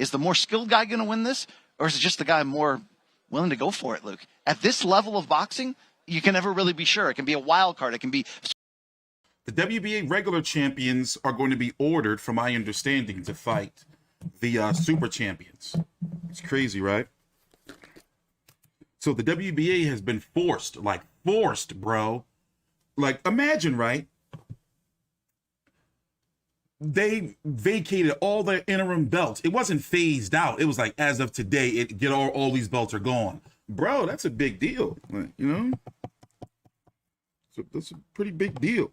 Is the more skilled guy going to win this, or is it just the guy more willing to go for it, Luke? At this level of boxing, you can never really be sure. It can be a wild card. It can be... The WBA regular champions are going to be ordered, from my understanding, to fight the super champions. It's crazy, right? So the WBA has been forced, bro. Like, imagine, right? They vacated all their interim belts. It wasn't phased out. It was like, as of today, all these belts are gone. Bro, that's a big deal. Like, you know? So that's a pretty big deal.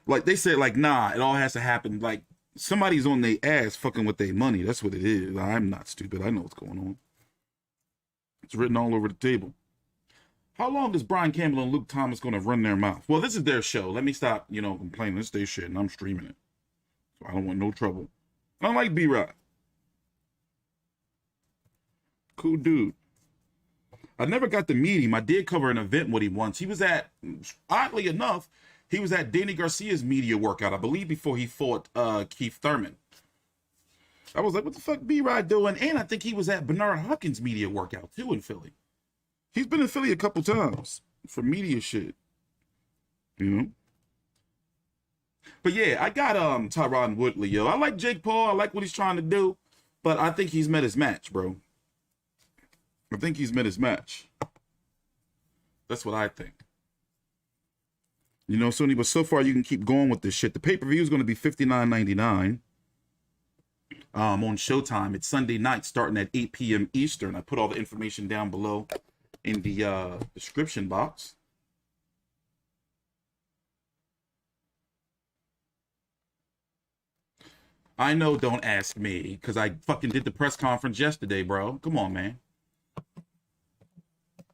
Like, they said, like, nah, it all has to happen. Like, somebody's on their ass fucking with their money. That's what it is. I'm not stupid. I know what's going on. It's written all over the table. How long is Brian Campbell and Luke Thomas going to run their mouth? Well, this is their show. Let me stop, complaining. This is their shit, and I'm streaming it. So I don't want no trouble. I don't like B-Rod. Cool dude. I never got to meet him. I did cover an event with him once. He was at, oddly enough, he was at Danny Garcia's media workout, I believe, before he fought Keith Thurman. I was like, what the fuck B-Rod doing? And I think he was at Bernard Hopkins' media workout, too, in Philly. He's been in Philly a couple times for media shit. But yeah, I got Tyron Woodley, yo. I like Jake Paul. I like what he's trying to do. But I think he's met his match, bro. I think he's met his match. That's what I think. Sonny, but so far you can keep going with this shit. The pay-per-view is going to be $59.99 on Showtime. It's Sunday night starting at 8 p.m. Eastern. I put all the information down below in the description box. I know, don't ask me, because I fucking did the press conference yesterday, bro. Come on, man.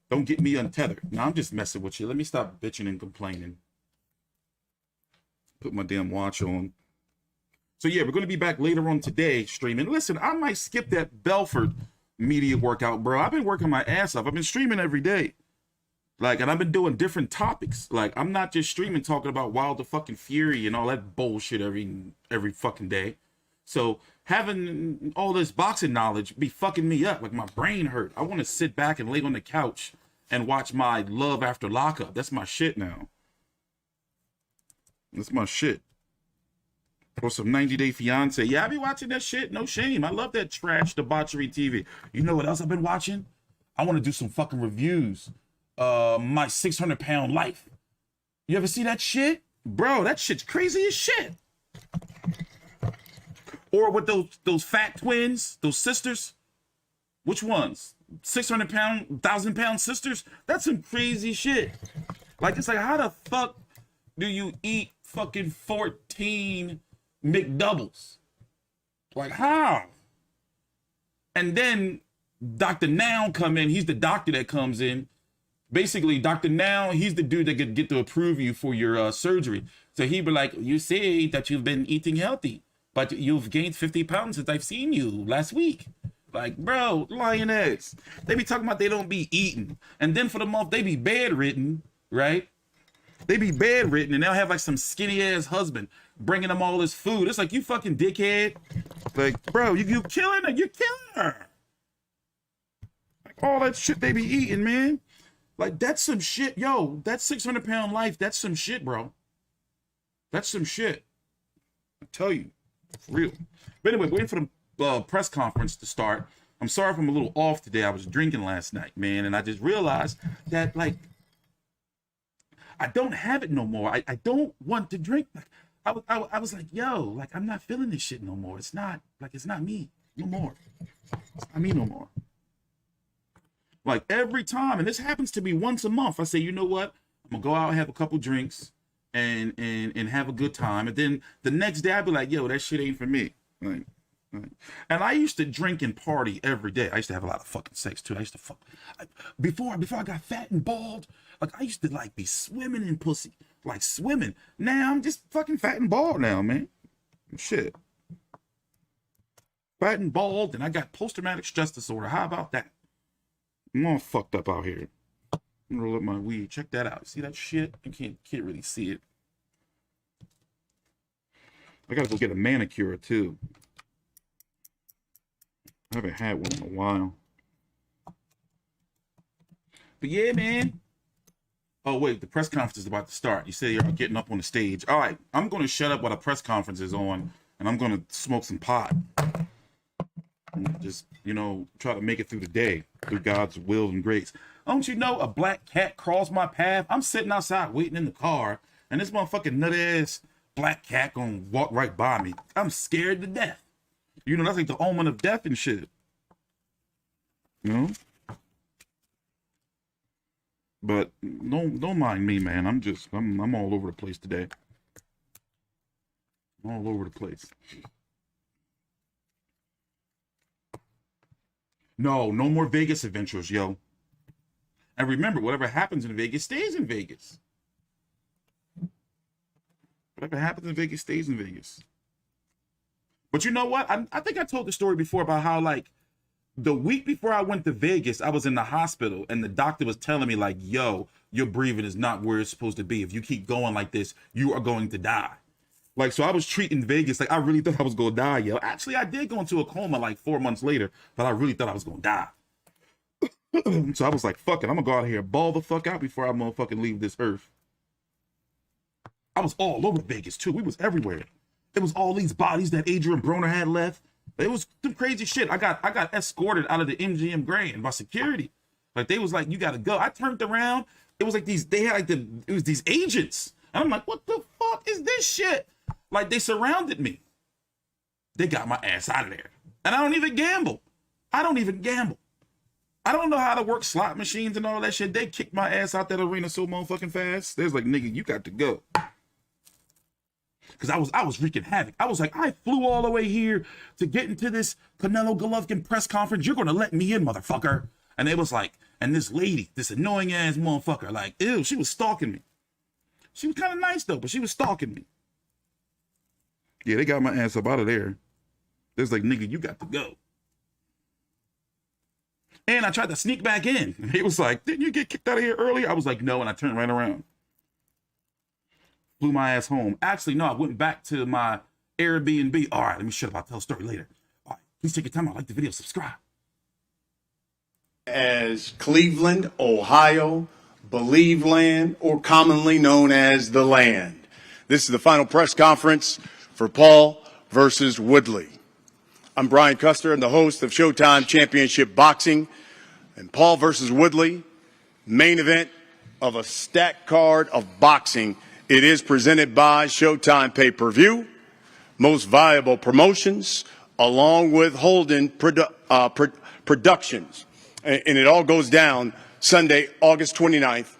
Don't get me untethered. No, I'm just messing with you. Let me stop bitching and complaining. Put my damn watch on. So yeah, we're going to be back later on today streaming. Listen, I might skip that Belfort media workout, bro. I've been working my ass off. I've been streaming every day. Like, and I've been doing different topics. Like, I'm not just streaming talking about Wilder fucking Fury and all that bullshit every fucking day. So having all this boxing knowledge be fucking me up. Like, my brain hurt. I want to sit back and lay on the couch and watch my Love After Lockup. That's my shit now. That's my shit. Or some 90 Day Fiance. Yeah, I be watching that shit. No shame. I love that trash debauchery TV. You know what else I've been watching? I want to do some fucking reviews. My 600-pound life. You ever see that shit? Bro, that shit's crazy as shit. Or with those fat twins, those sisters. Which ones? 600-pound, 1,000-pound sisters? That's some crazy shit. Like, it's like, how the fuck do you eat fucking 14 McDoubles? Like, how? And then Dr. Now come in. He's the doctor that comes in. Basically, Dr. Now, he's the dude that could get to approve you for your surgery. So he'd be like, you say that you've been eating healthy, but you've gained 50 pounds since I've seen you last week. Like, bro, lying ass. They be talking about they don't be eating. And then for the month, they be bedridden, right? They be bedridden, and they'll have like some skinny ass husband bringing them all this food. It's like, you fucking dickhead. Like, bro, you killing her. You're killing her. Like, all that shit they be eating, man. Like, that's some shit. Yo, that 600-pound life, that's some shit, bro. That's some shit. I tell you, for real. But anyway, waiting for the press conference to start. I'm sorry if I'm a little off today. I was drinking last night, man, and I just realized that, like, I don't have it no more. I don't want to drink. Like, I was like, yo, like, I'm not feeling this shit no more. It's not me no more. It's not me no more. Like, every time, and this happens to me once a month, I say, you know what? I'm gonna go out and have a couple drinks and have a good time. And then the next day I'd be like, yo, that shit ain't for me. Like, and I used to drink and party every day. I used to have a lot of fucking sex too. I used to fuck. Before I got fat and bald, like, I used to like be swimming in pussy, like swimming. Now I'm just fucking fat and bald now, man. Shit. Fat and bald, and I got post-traumatic stress disorder. How about that? I'm all fucked up out here. I'm gonna roll up my weed. Check that out. See that shit? You can't really see it. I gotta go get a manicure too. I haven't had one in a while. But yeah, man. Oh, wait, the press conference is about to start. You said you're getting up on the stage. All right, I'm going to shut up while the press conference is on, and I'm going to smoke some pot. And just, you know, try to make it through the day, through God's will and grace. Don't you know a black cat crossed my path? I'm sitting outside waiting in the car, and this motherfucking nut-ass black cat gonna walk right by me. I'm scared to death. You know, that's like the omen of death and shit. You know? But don't mind me, man. I'm all over the place today. All over the place. No more Vegas adventures, yo. And remember, whatever happens in Vegas stays in Vegas. Whatever happens in Vegas stays in Vegas. But you know what? I think I told the story before about how, like, the week before I went to Vegas, I was in the hospital and the doctor was telling me, like, yo, your breathing is not where it's supposed to be. If you keep going like this, you are going to die. Like, so I was treating Vegas like I really thought I was going to die, yo. Actually, I did go into a coma like 4 months later, but I really thought I was going to die. So I was like, fuck it, I'm going to go out here and ball the fuck out before I motherfucking leave this earth. I was all over Vegas, too. We was everywhere. It was all these bodies that Adrian Broner had left. It was some crazy shit. I got escorted out of the MGM Grand by security. Like, they was like, you got to go. I turned around. It was like it was these agents. And I'm like, what the fuck is this shit? Like, they surrounded me. They got my ass out of there. And I don't even gamble. I don't know how to work slot machines and all that shit. They kicked my ass out that arena so motherfucking fast. They was like, nigga, you got to go. Because I was wreaking havoc. I was like, I flew all the way here to get into this Canelo Golovkin press conference. You're going to let me in, motherfucker. And they was like, and this lady, this annoying ass motherfucker, like, ew, she was stalking me. She was kind of nice, though, but she was stalking me. Yeah, they got my ass up out of there. They was like, nigga, you got to go. And I tried to sneak back in. And he was like, didn't you get kicked out of here early? I was like, no, and I turned right around. Flew my ass home. Actually, no, I went back to my Airbnb. All right, let me shut up. I'll tell a story later. All right, please take your time out. Like the video, subscribe. As Cleveland, Ohio, Believeland, or commonly known as the Land. This is the final press conference for Paul versus Woodley. I'm Brian Custer. I'm the host of Showtime Championship Boxing. And Paul versus Woodley, main event of a stacked card of boxing. It is presented by Showtime Pay-Per-View, Most Viable Promotions, along with Holden Productions. And it all goes down Sunday, August 29th,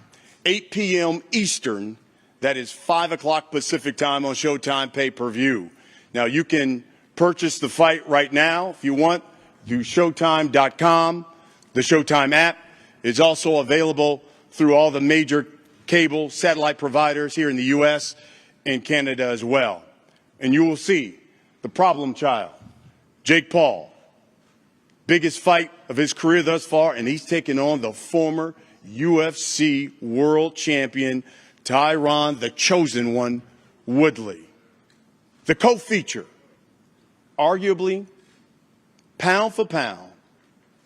8 p.m. Eastern. That is 5 o'clock Pacific time on Showtime Pay-Per-View. Now, you can purchase the fight right now if you want through Showtime.com. The Showtime app is also available through all the major cable satellite providers here in the U.S. and Canada as well. And you will see the problem child, Jake Paul, biggest fight of his career thus far, and he's taking on the former UFC world champion, Tyron, the chosen one, Woodley. The co-feature, arguably, pound for pound,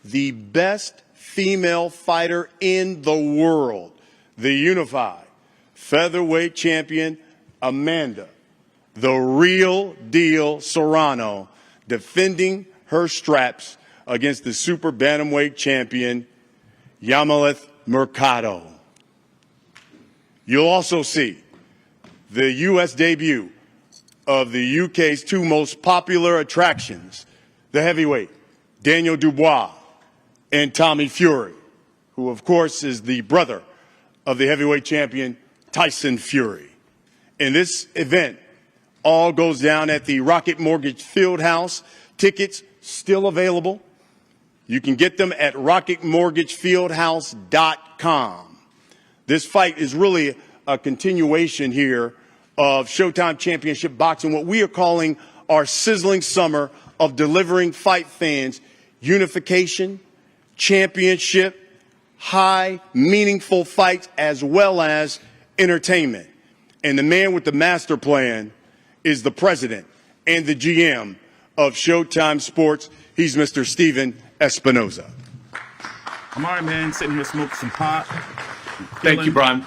the best female fighter in the world, the unified featherweight champion, Amanda, the real deal Serrano, defending her straps against the super bantamweight champion, Yamileth Mercado. You'll also see the U.S. debut of the UK's two most popular attractions, the heavyweight, Daniel Dubois, and Tommy Fury, who, of course, is the brother of the heavyweight champion, Tyson Fury. And this event all goes down at the Rocket Mortgage FieldHouse. Tickets still available. You can get them at rocketmortgagefieldhouse.com. This fight is really a continuation here of Showtime Championship Boxing, what we are calling our sizzling summer of delivering fight fans unification, championship, high, meaningful fights, as well as entertainment. And the man with the master plan is the president and the GM of Showtime Sports. He's Mr. Steven Espinoza. I'm all right, man. Sitting here smoking some pot. Thank you, Brian.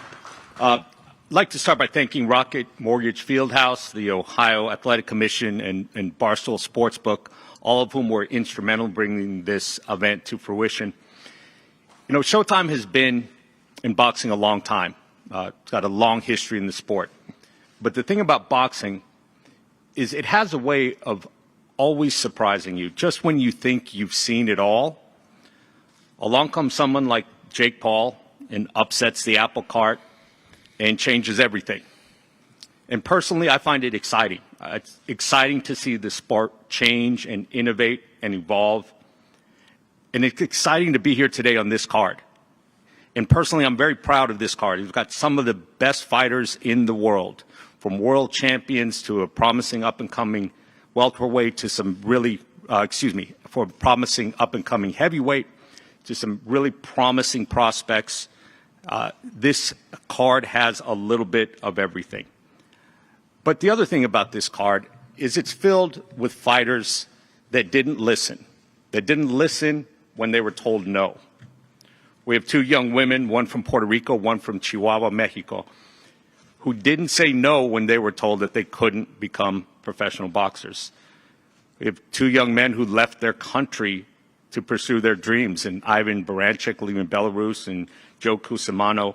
I'd like to start by thanking Rocket Mortgage FieldHouse, the Ohio Athletic Commission, and Barstool Sportsbook, all of whom were instrumental in bringing this event to fruition. You know, Showtime has been in boxing a long time. It's got a long history in the sport. But the thing about boxing is it has a way of always surprising you. Just when you think you've seen it all, along comes someone like Jake Paul and upsets the apple cart and changes everything. And personally, I find it exciting. It's exciting to see the sport change and innovate and evolve. And it's exciting to be here today on this card. And personally, I'm very proud of this card. We've got some of the best fighters in the world, from world champions to a promising up-and-coming welterweight to some really, for promising up-and-coming heavyweight to some really promising prospects. This card has a little bit of everything. But the other thing about this card is it's filled with fighters that didn't listen when they were told no. We have two young women, one from Puerto Rico, one from Chihuahua, Mexico, who didn't say no when they were told that they couldn't become professional boxers. We have two young men who left their country to pursue their dreams, and Ivan Baranchyk leaving Belarus, and Joe Cusimano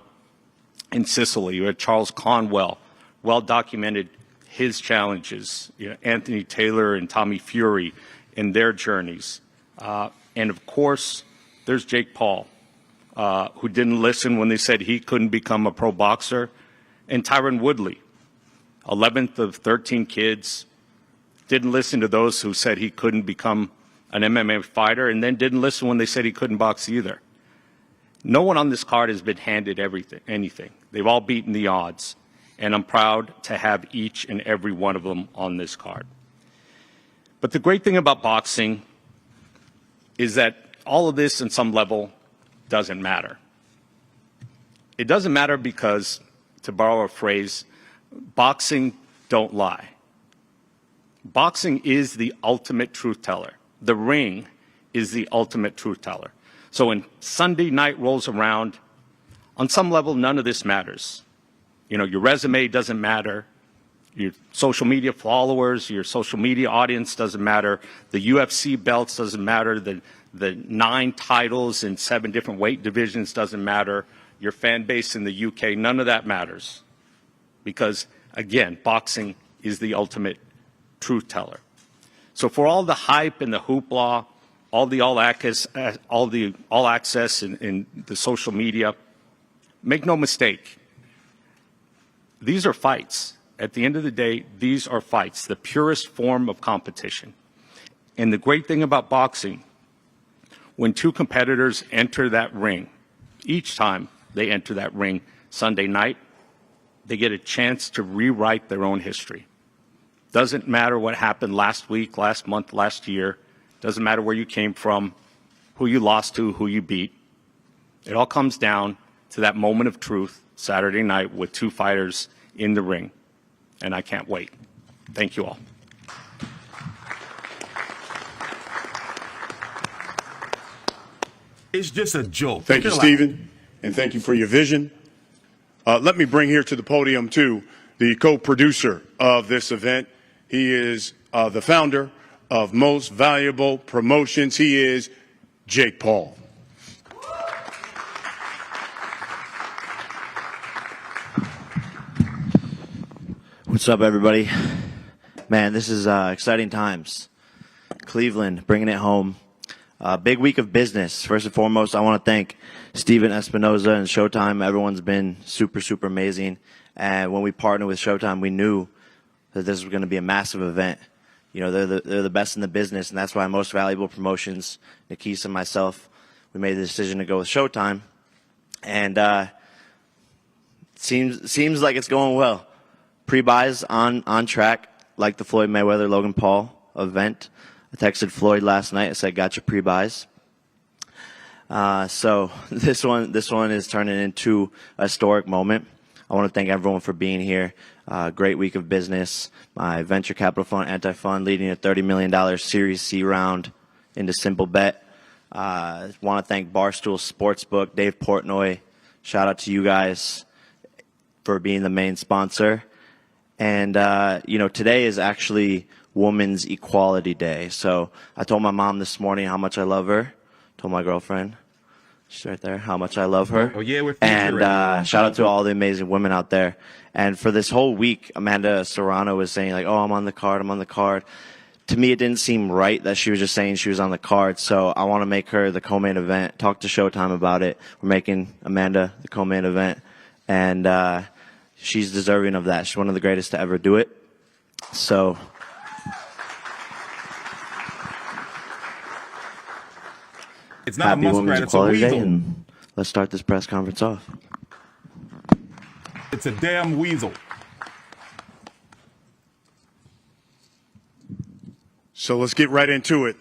in Sicily. We had Charles Conwell, well documented his challenges. You know, Anthony Taylor and Tommy Fury in their journeys. And of course, there's Jake Paul, who didn't listen when they said he couldn't become a pro boxer, and Tyron Woodley, 11th of 13 kids, didn't listen to those who said he couldn't become an MMA fighter, and then didn't listen when they said he couldn't box either. No one on this card has been handed anything. They've all beaten the odds, and I'm proud to have each and every one of them on this card. But the great thing about boxing is that all of this, in some level, doesn't matter. It doesn't matter because, to borrow a phrase, boxing don't lie. Boxing is the ultimate truth teller. The ring is the ultimate truth teller. So when Sunday night rolls around, on some level, none of this matters. You know, your resume doesn't matter. Your social media followers, your social media audience doesn't matter. The UFC belts doesn't matter. The 9 titles in 7 different weight divisions doesn't matter. Your fan base in the UK, none of that matters. Because, again, boxing is the ultimate truth teller. So for all the hype and the hoopla, all the all access in the social media, make no mistake, these are fights. At the end of the day, these are fights, the purest form of competition. And the great thing about boxing, when two competitors enter that ring, each time they enter that ring Sunday night, they get a chance to rewrite their own history. Doesn't matter what happened last week, last month, last year. Doesn't matter where you came from, who you lost to, who you beat. It all comes down to that moment of truth Saturday night with two fighters in the ring. And I can't wait. Thank you all. It's just a joke. Thank you, Stephen, and thank you for your vision. Let me bring here to the podium, too, the co-producer of this event. He is the founder of Most Valuable Promotions. He is Jake Paul. What's up, everybody? Man, this is exciting times. Cleveland, bringing it home. Big week of business. First and foremost, I want to thank Steven Espinoza and Showtime. Everyone's been super, super amazing. And when we partnered with Showtime, we knew that this was going to be a massive event. You know, they're the best in the business, and that's why Most Valuable Promotions, Nikisa and myself, we made the decision to go with Showtime. And seems like it's going well. Pre-buys on track, like the Floyd Mayweather-Logan Paul event. I texted Floyd last night. I said, got your pre-buys. So this one is turning into a historic moment. I want to thank everyone for being here. Great week of business. My venture capital fund, Anti-Fund, leading a $30 million Series C round. into Simple Bet. Want to thank Barstool Sportsbook, Dave Portnoy. Shout out to you guys for being the main sponsor. And, today is actually Women's Equality Day. So I told my mom this morning how much I love her. Told my girlfriend, she's right there, how much I love her. Oh, yeah, we're And shout out to all the amazing women out there. And for this whole week, Amanda Serrano was saying, like, oh, I'm on the card, I'm on the card. To me, it didn't seem right that she was just saying she was on the card. So I want to make her the co-main event. Talk to Showtime about it. We're making Amanda the co-main event. And she's deserving of that. She's one of the greatest to ever do it. So it's not happy a Women's muskrat, it's a Equality Day, weasel. and let's start this press conference off. It's a damn weasel. So let's get right into it.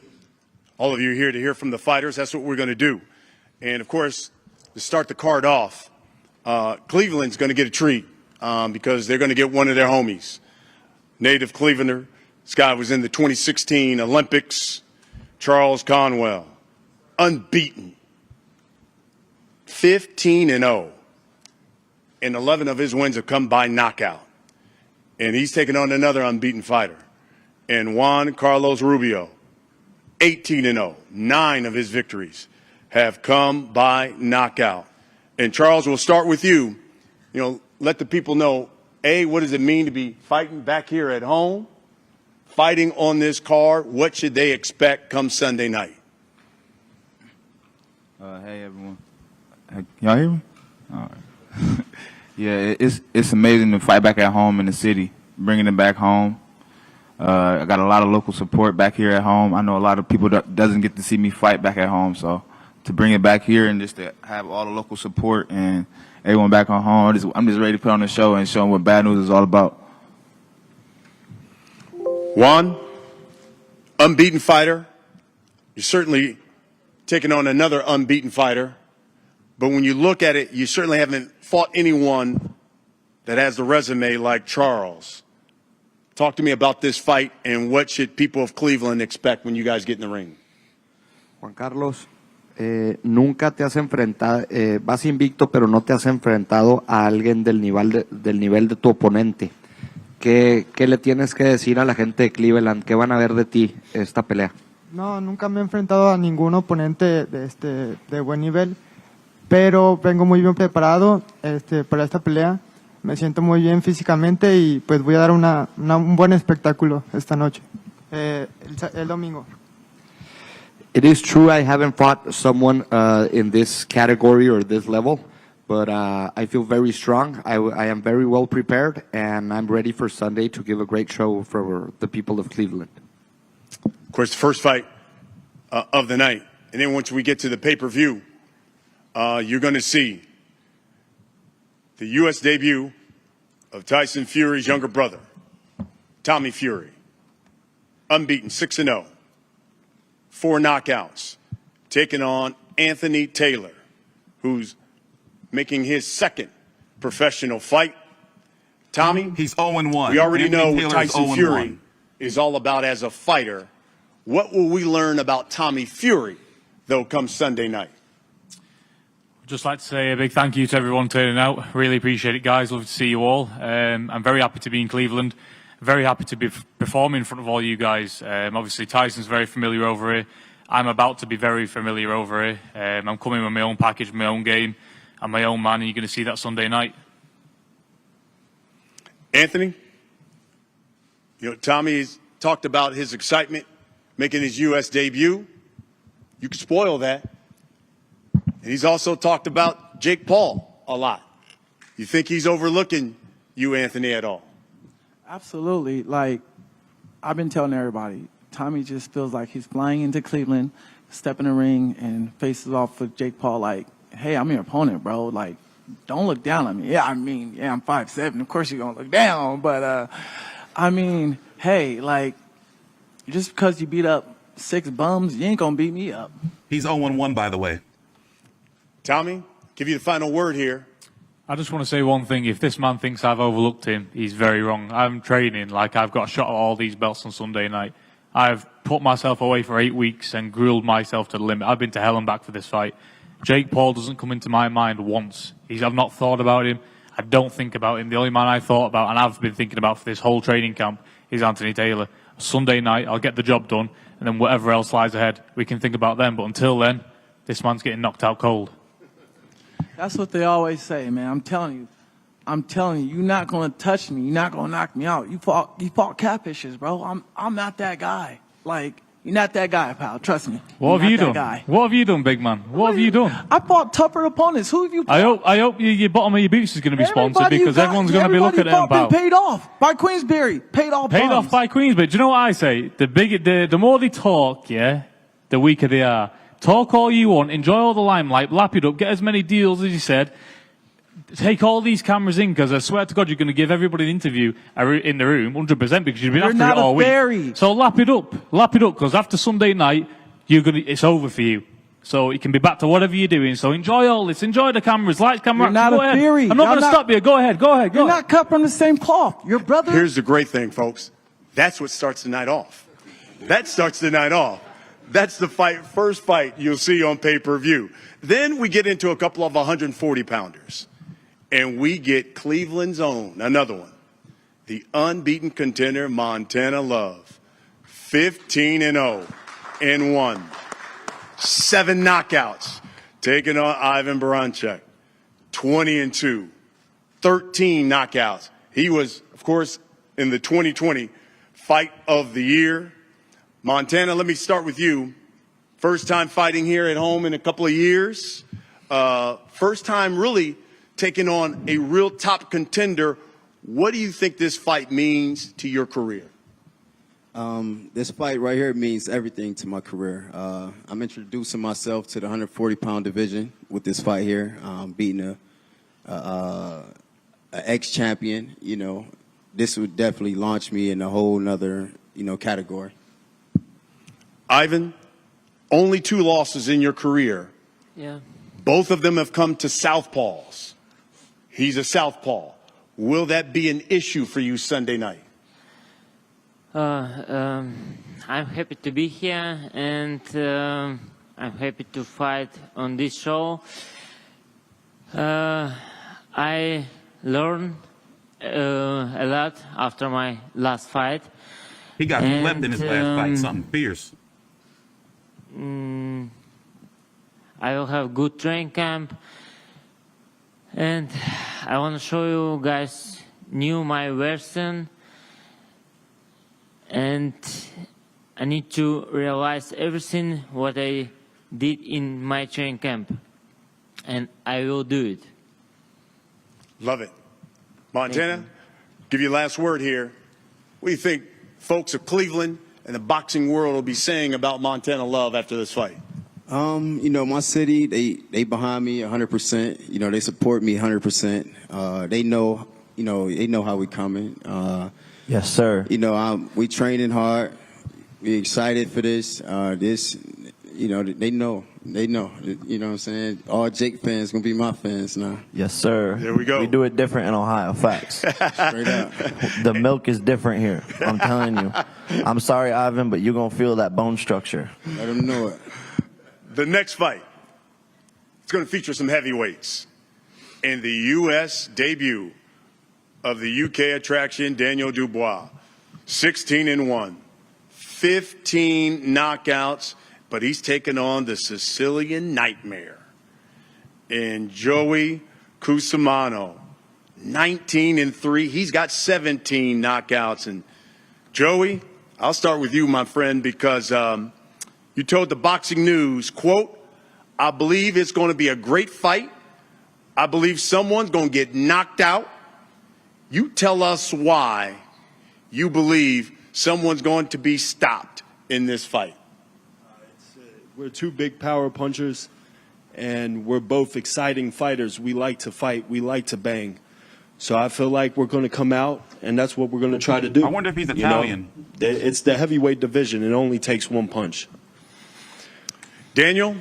All of you are here to hear from the fighters. That's what we're going to do. And, of course, to start the card off, Cleveland's going to get a treat because they're going to get one of their homies. Native Clevelander. This guy was in the 2016 Olympics. Charles Conwell. Unbeaten. 15-0. And 11 of his wins have come by knockout. And he's taking on another unbeaten fighter. And Juan Carlos Rubio, 18-0. 9 of his victories have come by knockout. And Charles, we'll start with you. Let the people know, A, what does it mean to be fighting back here at home, fighting on this card? What should they expect come Sunday night? Hey, everyone. Y'all hear me? All right. Yeah, it's amazing to fight back at home in the city, bringing it back home. I got a lot of local support back here at home. I know a lot of people that doesn't get to see me fight back at home, so to bring it back here and just to have all the local support and everyone back on home, I'm just ready to put on the show and show them what Bad News is all about. Juan, unbeaten fighter. You're certainly taking on another unbeaten fighter. But when you look at it, you certainly haven't fought anyone that has the resume like Charles. Talk to me about this fight and what should people of Cleveland expect when you guys get in the ring. Juan Carlos, nunca te has enfrentado, vas invicto, pero no te has enfrentado a alguien del nivel de tu oponente. ¿Qué le tienes que decir a la gente de Cleveland? ¿Qué van a ver de ti esta pelea? No, nunca me he enfrentado a ningún oponente de buen nivel, pero vengo muy bien preparado para esta pelea. Me siento muy bien físicamente y pues voy a dar un buen espectáculo esta noche, el domingo. It is true I haven't fought someone in this category or this level, but I feel very strong. I am very well prepared, and I'm ready for Sunday to give a great show for the people of Cleveland. Of course, the first fight of the night. And then once we get to the pay-per-view, you're going to see the U.S. debut of Tyson Fury's younger brother, Tommy Fury. Unbeaten, 6-0. 4 knockouts. Taking on Anthony Taylor, who's making his second professional fight. Tommy, He's 0-1. we already Anthony know what Taylor is Tyson 0-1. Fury is all about as a fighter. What will we learn about Tommy Fury, though, come Sunday night? Just like to say a big thank you to everyone turning out. Really appreciate it, guys. Love to see you all. I'm very happy to be in Cleveland. Very happy to be performing in front of all you guys. Obviously, Tyson's very familiar over here. I'm about to be very familiar over here. I'm coming with my own package, my own game, and my own man, and you're going to see that Sunday night. Anthony, Tommy's talked about his excitement making his U.S. debut. You can spoil that. And he's also talked about Jake Paul a lot. You think he's overlooking you, Anthony, at all? Absolutely. Like, I've been telling everybody, Tommy just feels like he's flying into Cleveland, step in the ring, and faces off with Jake Paul like, hey, I'm your opponent, bro. Like, don't look down on me. Yeah, I'm 5'7". Of course you're going to look down. But, hey, like, just because you beat up 6 bums, you ain't going to beat me up. He's 0-1, by the way. Tommy, give you the final word here. I just want to say one thing. If this man thinks I've overlooked him, he's very wrong. I'm training like I've got a shot at all these belts on Sunday night. I've put myself away for 8 weeks and grilled myself to the limit. I've been to hell and back for this fight. Jake Paul doesn't come into my mind once. I've not thought about him. I don't think about him. The only man I thought about, and I've been thinking about for this whole training camp, is Anthony Taylor. Sunday night, I'll get the job done, and then whatever else lies ahead, we can think about them. But until then, this man's getting knocked out cold. That's what they always say, man. I'm telling you, you're not gonna touch me. You're not gonna knock me out. You fought catfishes, bro. I'm not that guy. Like, you're not that guy, pal. Trust me. What have you done? What have you done, big man? What have you done? I fought tougher opponents. Who have you fought? I hope your bottom of your boots is going to be sponsored, because everyone's going to be looking at him about. Paid off by Queensberry. Paid off by Queensberry. Do you know what I say? The more they talk, yeah, the weaker they are. Talk all you want, enjoy all the limelight, lap it up, get as many deals as you said. Take all these cameras in, because I swear to God you're going to give everybody an interview in the room, 100%, because you've been after it all week. So lap it up, because after Sunday night, it's over for you. So you can be back to whatever you're doing. So enjoy all this, enjoy the cameras, lights, camera. You're not a theory. I'm not going to stop you. Go ahead. You're not cut from the same cloth. Your brother. Here's the great thing, folks. That's what starts the night off. That starts the night off. That's the first fight you'll see on pay-per-view. Then we get into a couple of 140-pounders. And we get Cleveland's own, another one, the unbeaten contender, Montana Love. 15-0 in 1. 7 knockouts, taking on Ivan Baranchyk. 20-2. 13 knockouts. He was, of course, in the 2020 Fight of the Year. Montana, let me start with you. First time fighting here at home in a couple of years. First time really taking on a real top contender. What do you think this fight means to your career? This fight right here means everything to my career. I'm introducing myself to the 140-pound division with this fight here, beating a ex-champion. You know, this would definitely launch me in a whole nother, category. Ivan, only 2 losses in your career. Yeah. Both of them have come to southpaws. He's a southpaw. Will that be an issue for you Sunday night? I'm happy to be here, and I'm happy to fight on this show. I learned a lot after my last fight. He got swept in his last fight, something fierce. I will have good training camp. And I want to show you guys my version, and I need to realize everything what I did in my training camp, and I will do it. Love it. Montana, give you last word here. What do you think folks of Cleveland and the boxing world will be saying about Montana Love after this fight? My city, they behind me 100%. They support me 100%. They know, they know how we coming. Yes, sir. We training hard. We excited for this. They know. You know what I'm saying? All Jake fans gonna be my fans now. Yes, sir. There we go. We do it different in Ohio. Facts. Straight up. The milk is different here. I'm telling you. I'm sorry, Ivan, but you're gonna feel that bone structure. Let them know it. The next fight, it's going to feature some heavyweights. In the U.S. debut of the U.K. attraction, Daniel Dubois, 16-1, 15 knockouts, but he's taken on the Sicilian Nightmare. And Joey Cusimano, 19-3. He's got 17 knockouts. And Joey, I'll start with you, my friend, because you told the Boxing News, quote, I believe it's going to be a great fight. I believe someone's going to get knocked out. You tell us why you believe someone's going to be stopped in this fight. We're 2 big power punchers, and we're both exciting fighters. We like to fight. We like to bang. So I feel like we're going to come out, and that's what we're going to try to do. I wonder if he's Italian. It's the heavyweight division. It only takes 1 punch. Daniel,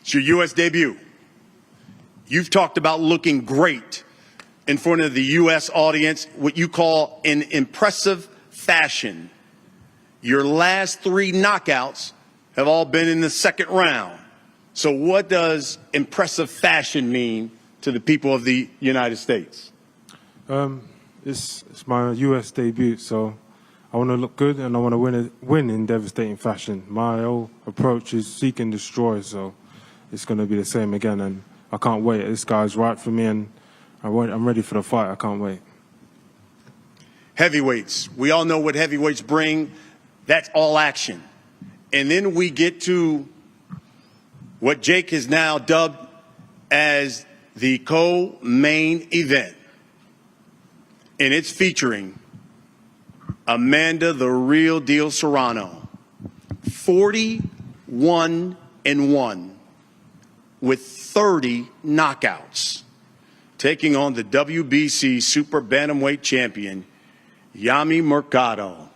it's your U.S. debut. You've talked about looking great in front of the U.S. audience, what you call in impressive fashion. Your last 3 knockouts have all been in the second round. So what does impressive fashion mean to the people of the United States? It's my U.S. debut, so I want to look good and I want to win in devastating fashion. My whole approach is seek and destroy, so it's going to be the same again, and I can't wait. This guy's right for me, and I'm ready for the fight. I can't wait. Heavyweights. We all know what heavyweights bring. That's all action. And then we get to what Jake has now dubbed as the co-main event. And it's featuring Amanda the Real Deal Serrano, 41-1 with 30 knockouts, taking on the WBC Super Bantamweight champion, Yamileth Mercado.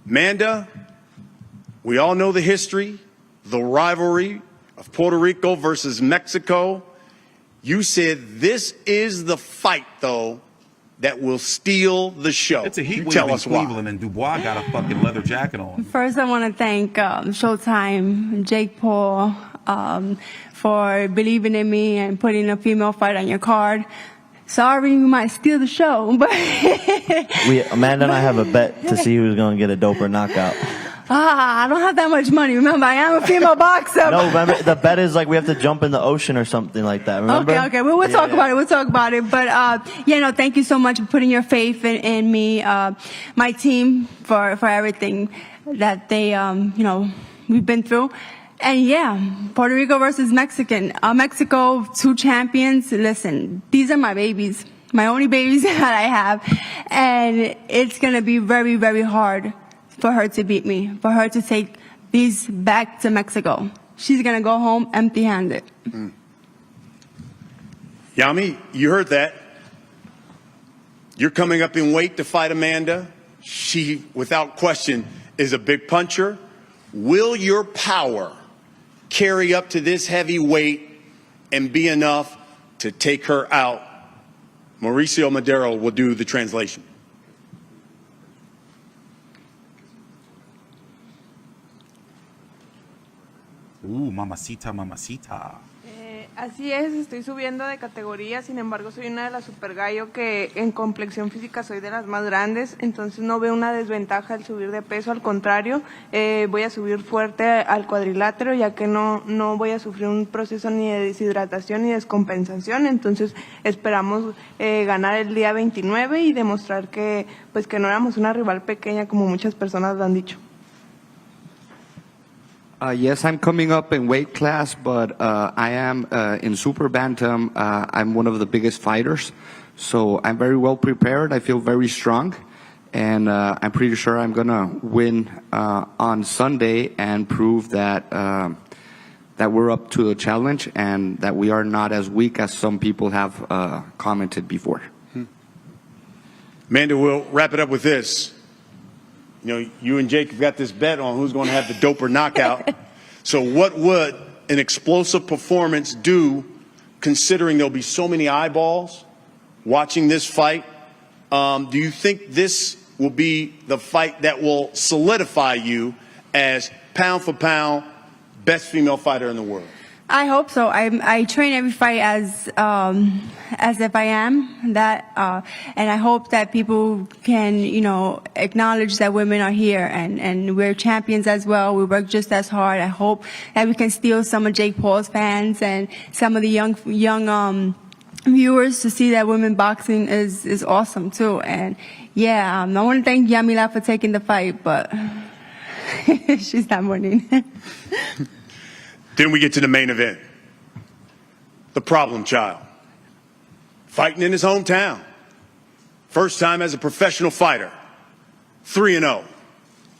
Amanda, we all know the history, the rivalry of Puerto Rico versus Mexico. You said this is the fight, though, that will steal the show. It's a heat wave Tell in us why. Cleveland, and Dubois got a fucking leather jacket on. First, I want to thank Showtime, Jake Paul, for believing in me and putting a female fight on your card. Sorry, you might steal the show, but Amanda and I have a bet to see who's going to get a doper knockout. I don't have that much money. Remember, I am a female boxer. No, remember, the bet is like we have to jump in the ocean or something like that. Remember? Okay. Well, we'll talk about it. We'll talk about it. But thank you so much for putting your faith in me, my team, for everything that they, we've been through. And yeah, Puerto Rico versus Mexico, 2 champions. Listen, these are my babies, my only babies that I have, and it's gonna be very, very hard for her to beat me, for her to take these back to Mexico. She's gonna go home empty-handed. Yami, you heard that. You're coming up in weight to fight Amanda. She, without question, is a big puncher. Will your power carry up to this heavy weight and be enough to take her out? Mauricio Madero will do the translation. Mamacita, mamacita. Así es, estoy subiendo de categoría, sin embargo soy una de las super gallo que en complexión física soy de las más grandes, entonces no veo una desventaja al subir de peso, al contrario, voy a subir fuerte al cuadrilátero ya que no voy a sufrir un proceso ni de deshidratación ni descompensación, entonces esperamos ganar el día 29 y demostrar que no éramos una rival pequeña como muchas personas lo han dicho. Yes, I'm coming up in weight class, but I am in super bantam. I'm one of the biggest fighters, so I'm very well prepared. I feel very strong, and I'm pretty sure I'm gonna win on Sunday and prove that that we're up to the challenge and that we are not as weak as some people have commented before. Amanda, we'll wrap it up with this. You know, you and Jake have got this bet on who's going to have the doper knockout. So what would an explosive performance do, considering there'll be so many eyeballs watching this fight? Do you think this will be the fight that will solidify you as pound for pound best female fighter in the world? I hope so. I train every fight as if I am that, and I hope that people can, acknowledge that women are here and we're champions as well. We work just as hard. I hope that we can steal some of Jake Paul's fans and some of the young viewers to see that women boxing is awesome too. And yeah, I want to thank Yamileth for taking the fight, but she's not winning. Then we get to the main event. The problem child. Fighting in his hometown. First time as a professional fighter. 3-0.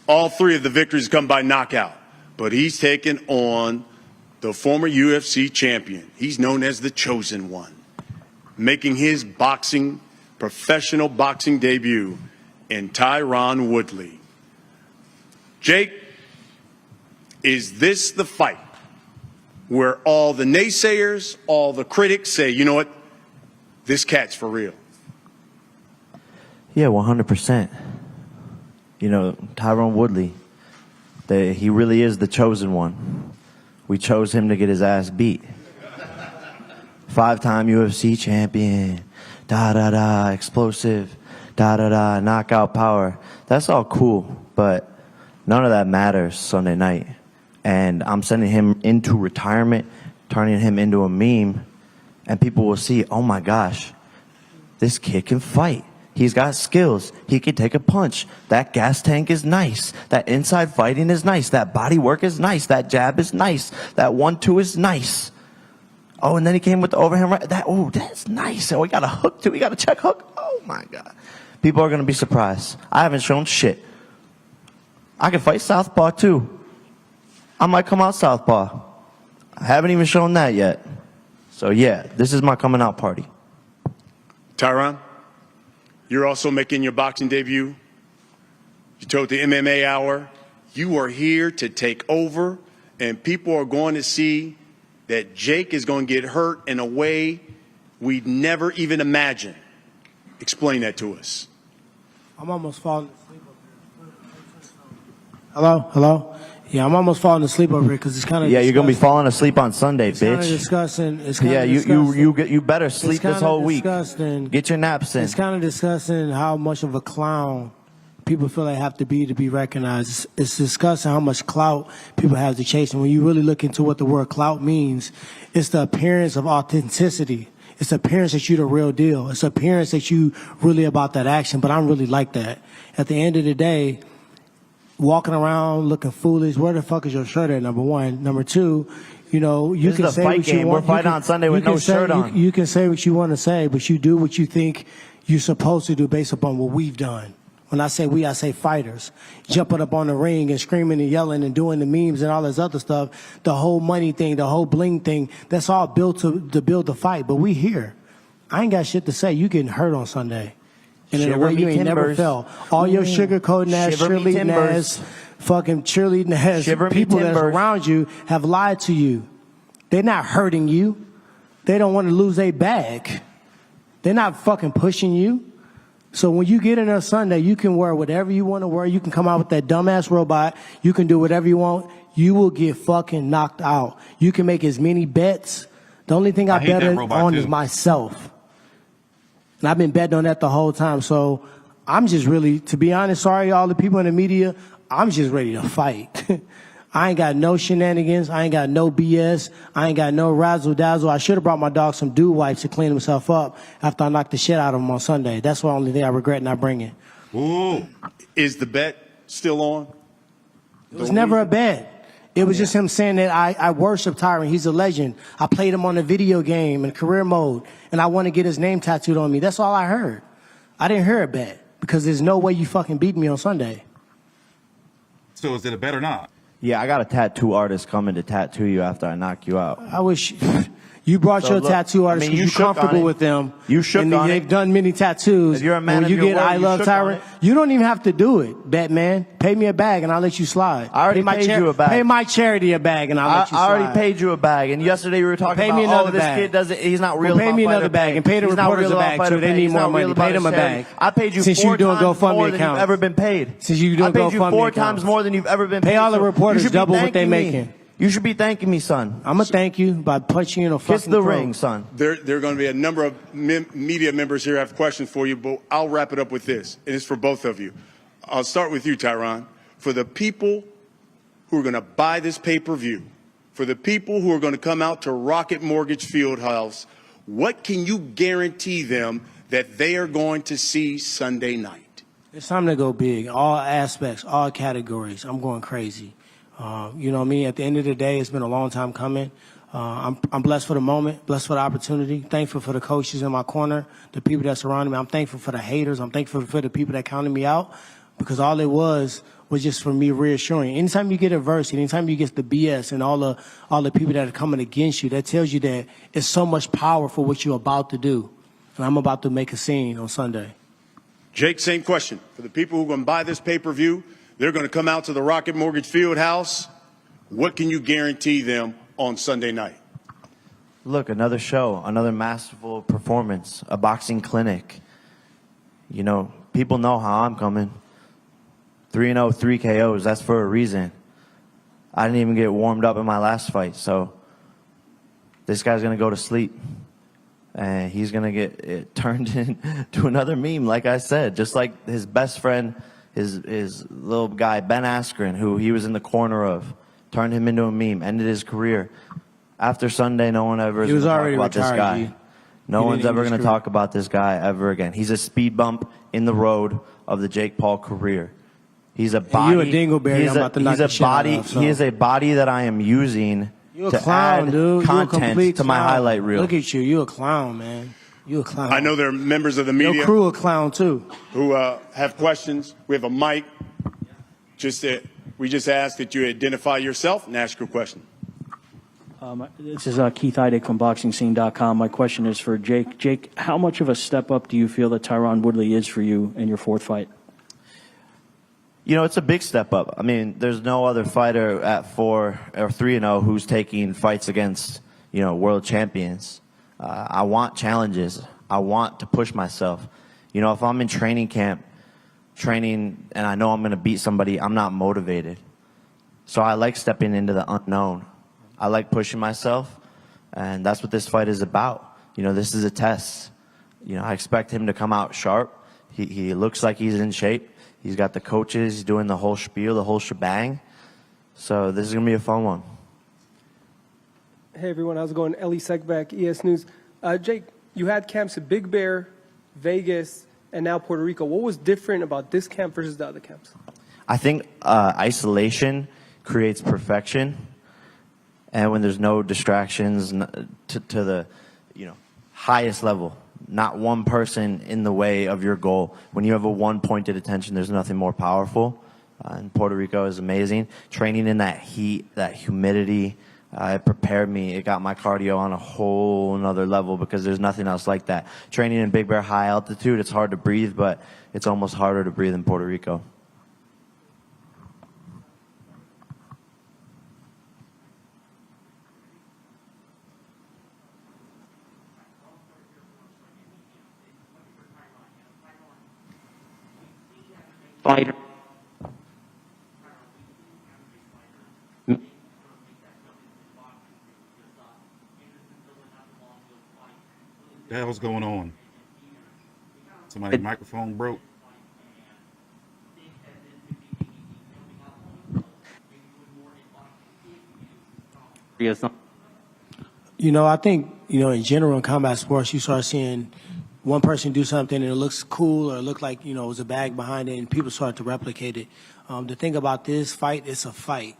All 3 of the victories come by knockout. But he's taken on the former UFC champion. He's known as the Chosen One. Making his professional boxing debut in Tyron Woodley. Jake, is this the fight where all the naysayers, all the critics say, you know what, this cat's for real? Yeah, 100%. Tyron Woodley, he really is the chosen one. We chose him to get his ass beat. 5-time UFC champion, explosive, knockout power. That's all cool, but none of that matters Sunday night. And I'm sending him into retirement, turning him into a meme, and people will see, oh my gosh, this kid can fight. He's got skills. He can take a punch. That gas tank is nice. That inside fighting is nice. That body work is nice. That jab is nice. That 1-2 is nice. Oh, and then he came with the overhand right. That's nice. And we got a hook too. We got a check hook. Oh my God. People are going to be surprised. I haven't shown shit. I can fight southpaw too. I might come out southpaw. I haven't even shown that yet. So yeah, this is my coming out party. Tyron, you're also making your boxing debut. You told the MMA Hour you are here to take over, and people are going to see that Jake is going to get hurt in a way we'd never even imagined. Explain that to us. I'm almost falling asleep over here. Hello? Yeah, I'm almost falling asleep over here because it's kind of. Yeah, you're gonna be falling asleep on Sunday, it's kind of bitch. disgusting. It's Yeah, you better sleep this whole week. Disgusting. Get your naps in. It's kind of disgusting how much of a clown people feel they have to be recognized. It's disgusting how much clout people have to chase. And when you really look into what the word clout means, it's the appearance of authenticity. It's the appearance that you're the real deal. It's the appearance that you really about that action. But I'm really like that. At the end of the day, walking around looking foolish, where the fuck is your shirt at, number one? Number two, you this can is a say fight what you game. want. We're fighting on Sunday with no shirt on. You can say what you want to say, but you do what you think you're supposed to do based upon what we've done. When I say we, I say fighters. Jumping up on the ring and screaming and yelling and doing the memes and all this other stuff, the whole money thing, the whole bling thing, that's all built to build the fight. But we here. I ain't got shit to say. You getting hurt on Sunday. And in a way you ain't never felt. All your sugarcoating ass, cheerleading ass, fucking cheerleading ass, people that's around you have lied to you. They're not hurting you. They don't want to lose their bag. They're not fucking pushing you. So when you get in there Sunday, you can wear whatever you want to wear. You can come out with that dumbass robot. You can do whatever you want. You will get fucking knocked out. You can make as many bets. The only thing I bet on is myself. And I've been betting on that the whole time. So I'm just really, to be honest, sorry all the people in the media, I'm just ready to fight. I ain't got no shenanigans. I ain't got no BS. I ain't got no razzle dazzle. I should have brought my dog some dew wipes to clean himself up after I knocked the shit out of him on Sunday. That's the only thing I regret not bringing. Ooh. Is the bet still on? It was never a bet. It was just him saying that I worship Tyron. He's a legend. I played him on a video game in career mode, and I want to get his name tattooed on me. That's all I heard. I didn't hear a bet because there's no way you fucking beat me on Sunday. So is it a bet or not? Yeah, I got a tattoo artist coming to tattoo you after I knock you out. I wish you brought your tattoo artist because you're comfortable with them. You shook and on they've it. done many tattoos. If you're a man when of you your get word, I you love shook on Tyron, it. you don't even have to do it, Batman. Pay me a bag and I'll let you slide. I already paid you a bag. Pay my charity a bag and I'll let you slide. I already paid you a bag, and yesterday we were talking Pay about, me another this bag. kid doesn't, he's not real. Well, pay me another bag and pay the reporters a bag too. They need more money. Pay them a bag. I paid you since 4 you doing times GoFundMe more than account. you've ever been paid. Since you doing I paid you GoFundMe 4 accounts. times more than you've ever been paid. Pay all the So reporters you should be double what they thanking me. making. You should be thanking me, son. I'm going to thank you by punching you in a fucking Kiss the throat. ring, son. There are going to be a number of media members here who have questions for you, but I'll wrap it up with this, and it's for both of you. I'll start with you, Tyron. For the people who are going to buy this pay-per-view, for the people who are going to come out to Rocket Mortgage FieldHouse, what can you guarantee them that they are going to see Sunday night? It's time to go big. All aspects, all categories. I'm going crazy. You know me, at the end of the day, it's been a long time coming. I'm blessed for the moment, blessed for the opportunity, thankful for the coaches in my corner, the people that surrounded me. I'm thankful for the haters. I'm thankful for the people that counted me out because all it was just for me reassuring. Anytime you get adversity, anytime you get the BS and all the people that are coming against you, that tells you that it's so much power for what you're about to do. And I'm about to make a scene on Sunday. Jake, same question. For the people who are going to buy this pay-per-view, they're going to come out to the Rocket Mortgage FieldHouse. What can you guarantee them on Sunday night? Look, another show, another masterful performance, a boxing clinic. You know, people know how I'm coming. 3-0, 3 KOs. That's for a reason. I didn't even get warmed up in my last fight, so this guy's going to go to sleep. And he's going to get it turned into another meme, like I said. Just like his best friend, his little guy, Ben Askren, who he was in the corner of, turned him into a meme, ended his career. After Sunday, no one ever is going to talk about this guy. No one's ever going to talk about this guy ever again. He's a speed bump in the road of the Jake Paul career. He's a body. You a dingleberry, I'm about to knock the shit out of, so. He is a body that I am using You to a clown, add dude. content to my highlight reel. Look at you. You a clown, man. You a clown. I know there are members of the media. Your crew a clown, too. Who have questions. We have a mic. We just ask that you identify yourself and ask your question. This is Keith Heidick from BoxingScene.com. My question is for Jake. Jake, how much of a step up do you feel that Tyron Woodley is for you in your fourth fight? You know, it's a big step up. I mean, there's no other fighter at 4 or 3-0 who's taking fights against, world champions. I want challenges. I want to push myself. If I'm in training camp, and I know I'm going to beat somebody, I'm not motivated. So I like stepping into the unknown. I like pushing myself, and that's what this fight is about. This is a test. I expect him to come out sharp. He looks like he's in shape. He's got the coaches. He's doing the whole spiel, the whole shebang. So this is going to be a fun one. Hey, everyone. How's it going? Ellie Segback, ES News. Jake, you had camps at Big Bear, Vegas, and now Puerto Rico. What was different about this camp versus the other camps? I think isolation creates perfection. And when there's no distractions to the highest level, not one person in the way of your goal. When you have a one-pointed attention, there's nothing more powerful. And Puerto Rico is amazing. Training in that heat, that humidity, it prepared me. It got my cardio on a whole another level because there's nothing else like that. Training in Big Bear high altitude, it's hard to breathe, but it's almost harder to breathe in Puerto Rico. Fighter. What the hell's going on? Somebody's microphone broke. I think, in general in combat sports, you start seeing one person do something and it looks cool or it looked like, it was a bag behind it and people start to replicate it. The thing about this fight, it's a fight.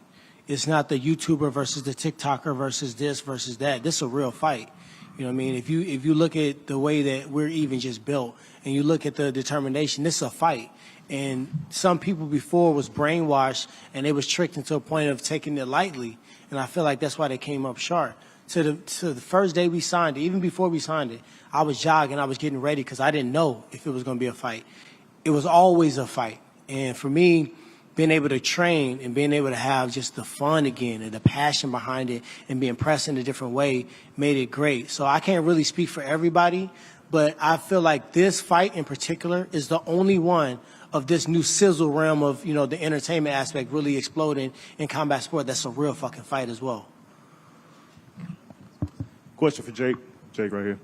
It's not the YouTuber versus the TikToker versus this versus that. This is a real fight. You know what I mean? If you look at the way that we're even just built and you look at the determination, this is a fight. And some people before was brainwashed and they was tricked into a point of taking it lightly. And I feel like that's why they came up short. To the first day we signed it, even before we signed it, I was jogging, I was getting ready because I didn't know if it was going to be a fight. It was always a fight. And for me, being able to train and being able to have just the fun again and the passion behind it and being pressed in a different way made it great. So I can't really speak for everybody, but I feel like this fight in particular is the only one of this new sizzle realm of, the entertainment aspect really exploding in combat sport that's a real fucking fight as well. Question for Jake. Jake right here.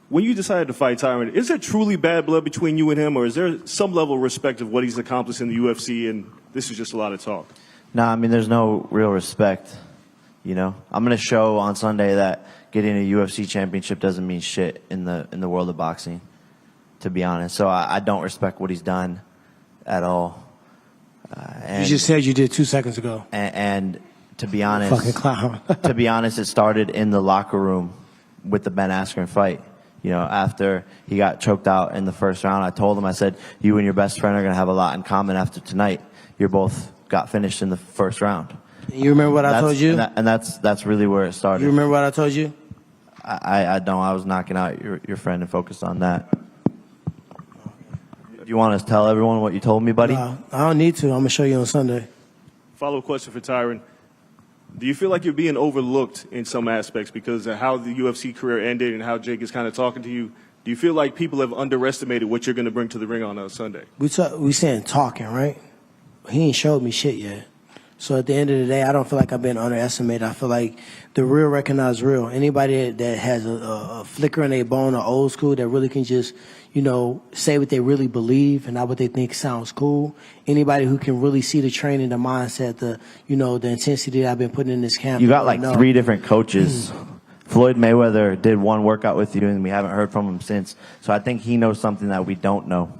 When you decided to fight Tyron, is there truly bad blood between you and him, or is there some level of respect of what he's accomplished in the UFC, and this is just a lot of talk? Nah, I mean, there's no real respect. I'm going to show on Sunday that getting a UFC championship doesn't mean shit in the world of boxing, to be honest. So I don't respect what he's done at all. You just said you did 2 seconds ago. And to be honest, fucking clown. To be honest, it started in the locker room with the Ben Askren fight. After he got choked out in the first round, I told him, I said, you and your best friend are going to have a lot in common after tonight. You both got finished in the first round. You remember what I told you? And that's really where it started. You remember what I told you? I don't. I was knocking out your friend and focused on that. Do you want to tell everyone what you told me, buddy? I don't need to. I'm going to show you on Sunday. Follow-up question for Tyron. Do you feel like you're being overlooked in some aspects because of how the UFC career ended and how Jake is kind of talking to you? Do Do you feel like people have underestimated what you're going to bring to the ring on Sunday? We saying talking, right? He ain't showed me shit yet. So at the end of the day, I don't feel like I've been underestimated. I feel like the real recognize real. Anybody that has a flicker in their bone or old school that really can just, you know, say what they really believe and not what they think sounds cool. Anybody who can really see the training, the mindset, the intensity that I've been putting in this camp. You got like 3 different coaches. Floyd Mayweather did one workout with you, and we haven't heard from him since. So I think he knows something that we don't know.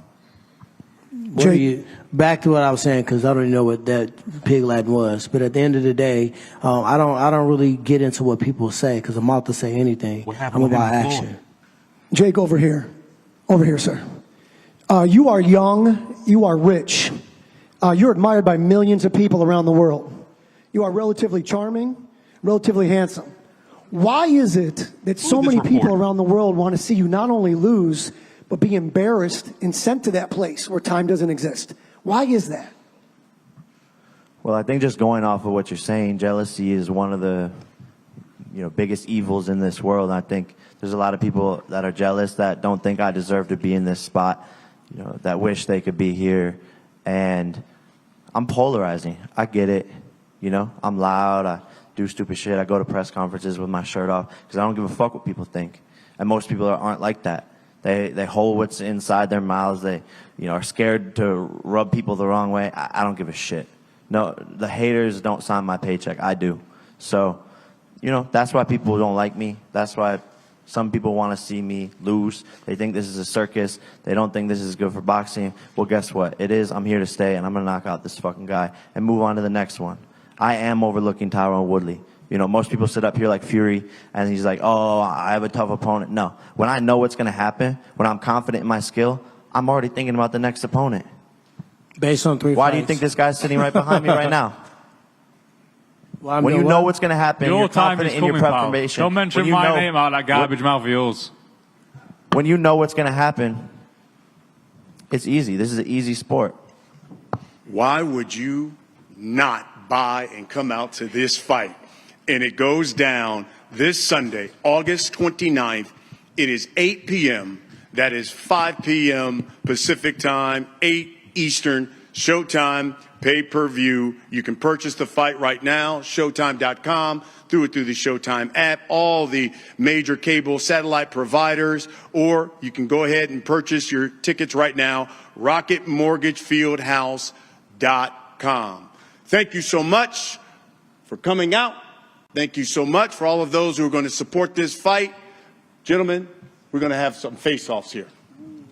Back to what I was saying, because I don't even know what that pig Latin was. But at the end of the day, I don't really get into what people say because I'm out to say anything. I'm about action. Jake, over here. Over here, sir. You are young. You are rich. You're admired by millions of people around the world. You are relatively charming, relatively handsome. Why is it that so many people around the world want to see you not only lose, but be embarrassed and sent to that place where time doesn't exist? Why is that? Well, I think just going off of what you're saying, jealousy is one of the biggest evils in this world. And I think there's a lot of people that are jealous that don't think I deserve to be in this spot, that wish they could be here. And I'm polarizing. I get it. I'm loud. I do stupid shit. I go to press conferences with my shirt off because I don't give a fuck what people think. And most people aren't like that. They hold what's inside their mouths. They, are scared to rub people the wrong way. I don't give a shit. No, the haters don't sign my paycheck. I do. So, that's why people don't like me. That's why some people want to see me lose. They think this is a circus. They don't think this is good for boxing. Well, guess what? It is. I'm here to stay, and I'm going to knock out this fucking guy and move on to the next one. I am overlooking Tyron Woodley. Most people sit up here like Fury, and he's like, oh, I have a tough opponent. No. When I know what's going to happen, when I'm confident in my skill, I'm already thinking about the next opponent. Based on 3 Why fights. do you think this guy's sitting right behind me right now? Well, when you know what's going to happen, Your you're time confident is in your coming, pal. preparation. Don't mention my name out of that garbage mouth of yours. When you know what's going to happen, it's easy. This is an easy sport. Why would you not buy and come out to this fight? And it goes down this Sunday, August 29th. It is 8 p.m. That is 5 p.m. Pacific time, 8 Eastern, Showtime pay-per-view. You can purchase the fight right now, Showtime.com, through the Showtime app, all the major cable satellite providers, or you can go ahead and purchase your tickets right now, Rocket Mortgage FieldHouse.com. Thank you so much for coming out. Thank you so much for all of those who are going to support this fight. Gentlemen, we're going to have some face-offs here. We're going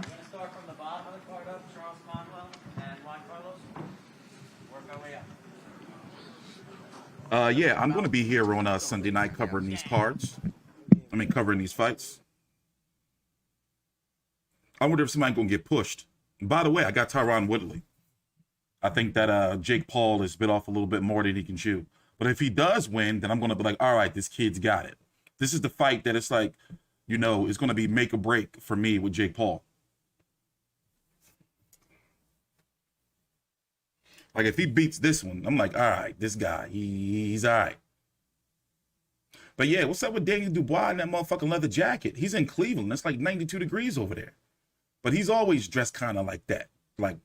to start from the bottom of the card up, Charles Conwell and Juan Carlos. Work our way up. Yeah, I'm going to be here on Sunday night covering these cards. Covering these fights. I wonder if somebody's going to get pushed. And by the way, I got Tyron Woodley. I think that Jake Paul has bit off a little bit more than he can chew. But if he does win, then I'm going to be like, all right, this kid's got it. This is the fight that it's like, it's going to be make or break for me with Jake Paul. Like, if he beats this one, I'm like, all right, this guy, he's all right. But yeah, what's up with Daniel Dubois and that motherfucking leather jacket? He's in Cleveland. It's like 92 degrees over there. But he's always dressed kind of like that. Like,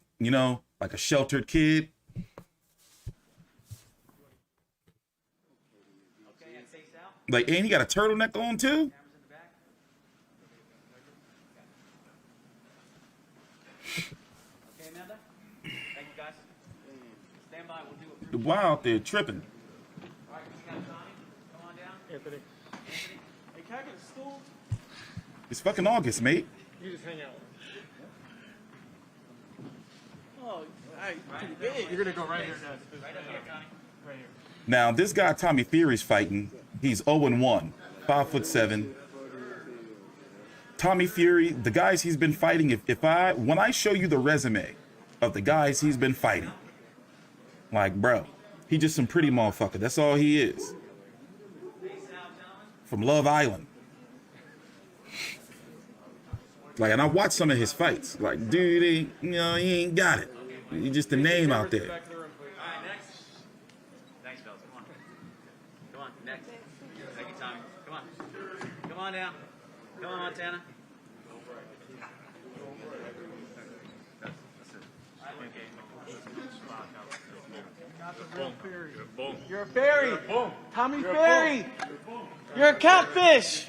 like a sheltered kid. Like, and he got a turtleneck on too? Okay, Amanda? Thank you, guys. Stand by. We'll do it. Dubois out there tripping. All right, we got Johnny. Come on down. Anthony. Hey, can I get a stool? It's fucking August, mate. You just hang out. Oh, hey, too big. You're going to go right here, guys. Right up here, Johnny. Right here. Now, this guy Tommy Fury's fighting. He's 0-1, 5'7". Tommy Fury, the guys he's been fighting, when I show you the resume of the guys he's been fighting, like, bro, he just some pretty motherfucker. That's all he is. From Love Island. Like, and I watched some of his fights. Like, dude, he ain't got it. He's just a name out there. All right, next. Thanks, fellas. Come on. Come on, next. Thank you, Tommy. Come on. Come on down. Come on, Montana. You're a fairy. Tommy Ferry. You're a catfish.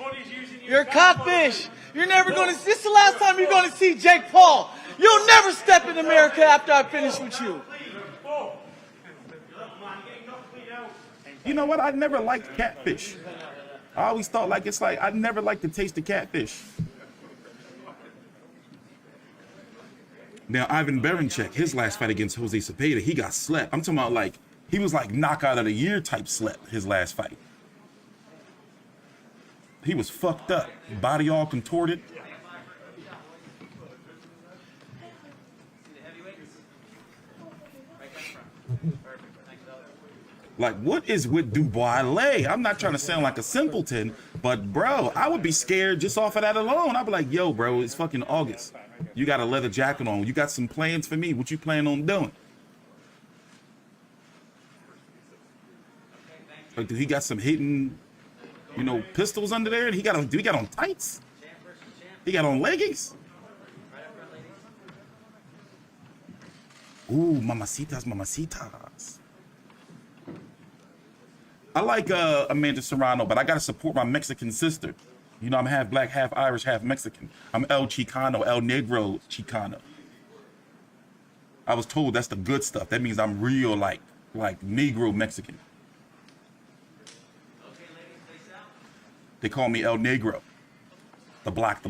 You're a catfish. You're never going to. This is the last time you're going to see Jake Paul. You'll never step in America after I finish with you. You know what? I never liked catfish. I always thought I never liked the taste of catfish. Now, Ivan Baranchyk, his last fight against Jose Cepeda, he got slept. I'm talking about he was like knockout of the year type slept his last fight. He was fucked up, body all contorted. Like, what is with Dubois? I'm not trying to sound like a simpleton, but bro, I would be scared just off of that alone. I'd be like, yo, bro, it's fucking August. You got a leather jacket on. You got some plans for me. What you plan on doing? Like, he got some hidden, pistols under there? And he got on tights? He got on leggings? Ooh, mamacitas. I like Amanda Serrano, but I gotta support my Mexican sister. I'm half black, half Irish, half Mexican. I'm El Chicano, El Negro Chicano. I was told that's the good stuff. That means I'm real like Negro Mexican. They call me El Negro, the black.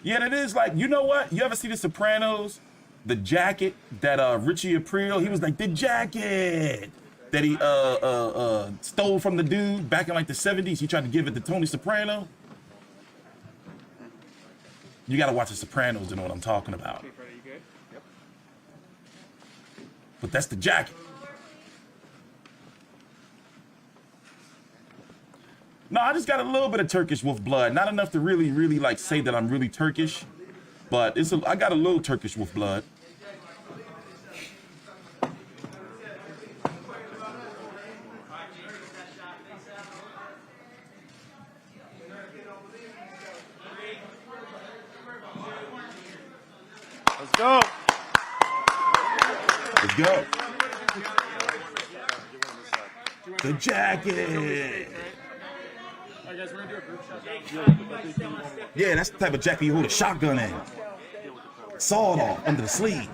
Yeah, that is you know what? You ever see The Sopranos? The jacket that Richie Aprile, he was like, the jacket that he stole from the dude back in the 70s. He tried to give it to Tony Soprano. You got to watch The Sopranos to know what I'm talking about. But that's the jacket. No, I just got a little bit of Turkish wolf blood. Not enough to really say that I'm really Turkish. But I got a little Turkish wolf blood. Let's go. Let's go. The jacket. Yeah, that's the type of jacket you hold a shotgun in. Sawed off under the sleeve.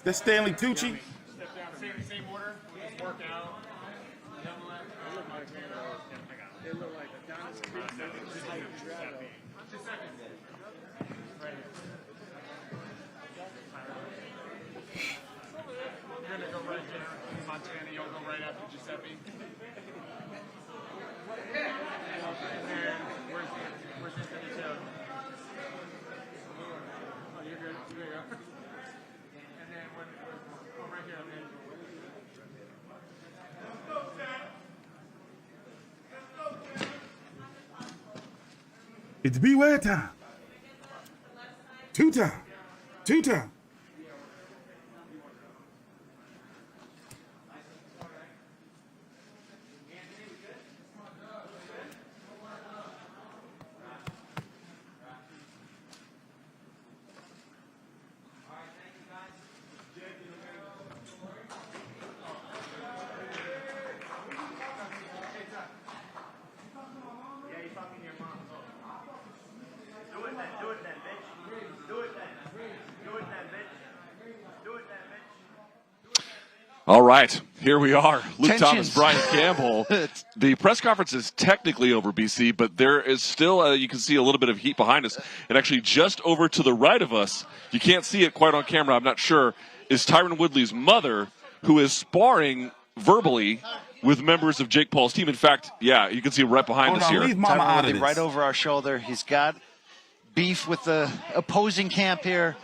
That's Stanley Tucci. Same order. We'll just work out. You're gonna go right there. Montana, you'll go right after Giuseppe. Where's Anthony Joe? Oh, you're good. There you go. And then right here. It's beware time. Two time. All right, here we are. Luke Thomas, Brian Campbell. The press conference is technically over, BC, but there is still, you can see a little bit of heat behind us. And actually just over to the right of us, you can't see it quite on camera, I'm not sure, is Tyron Woodley's mother, who is sparring verbally with members of Jake Paul's team. In fact, yeah, you can see right behind us here. Leave Mama Tyron out Woodley of this. right over our shoulder. He's got beef with the opposing camp here.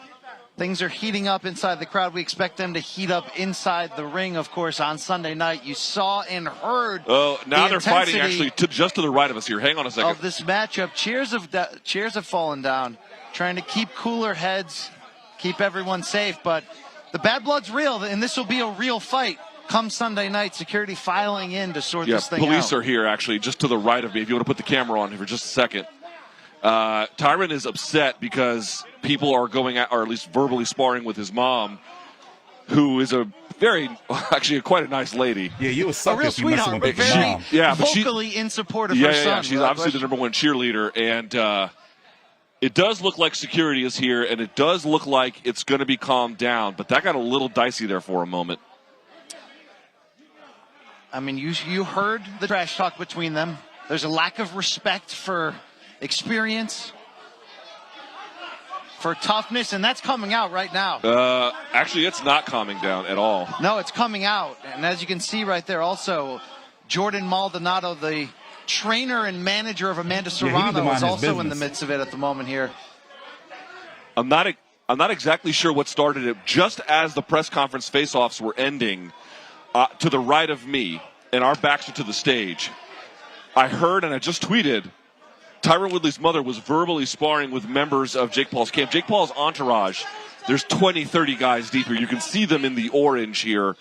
Things are heating up inside the crowd. We expect them to heat up inside the ring, of course, on Sunday night. You saw and heard. Oh, now they're fighting actually just to the right of us here. Hang on a second. Of this matchup, cheers have fallen down, trying to keep cooler heads, keep everyone safe. But the bad blood's real, and this will be a real fight come Sunday night. Security filing in to sort this thing out. Police are here actually just to the right of me. If you want to put the camera on for just a second. Tyron is upset because people are going at, or at least verbally sparring with his mom, who is quite a nice lady. Yeah, you a sucker. A real sweetheart, but very vocally in support of her son. Yeah, she's obviously the #1 cheerleader, and it does look like security is here, and it does look like it's going to be calmed down, but that got a little dicey there for a moment. I mean, you heard the trash talk between them. There's a lack of respect for experience, for toughness, and that's coming out right now. Actually, it's not calming down at all. No, it's coming out. And as you can see right there also, Jordan Maldonado, the trainer and manager of Amanda Serrano, is also in the midst of it at the moment here. I'm not exactly sure what started it. Just as the press conference face-offs were ending, to the right of me, and our backs are to the stage, I heard, and I just tweeted, Tyron Woodley's mother was verbally sparring with members of Jake Paul's camp. Jake Paul's entourage, there's 20, 30 guys deep here. You can see them in the orange here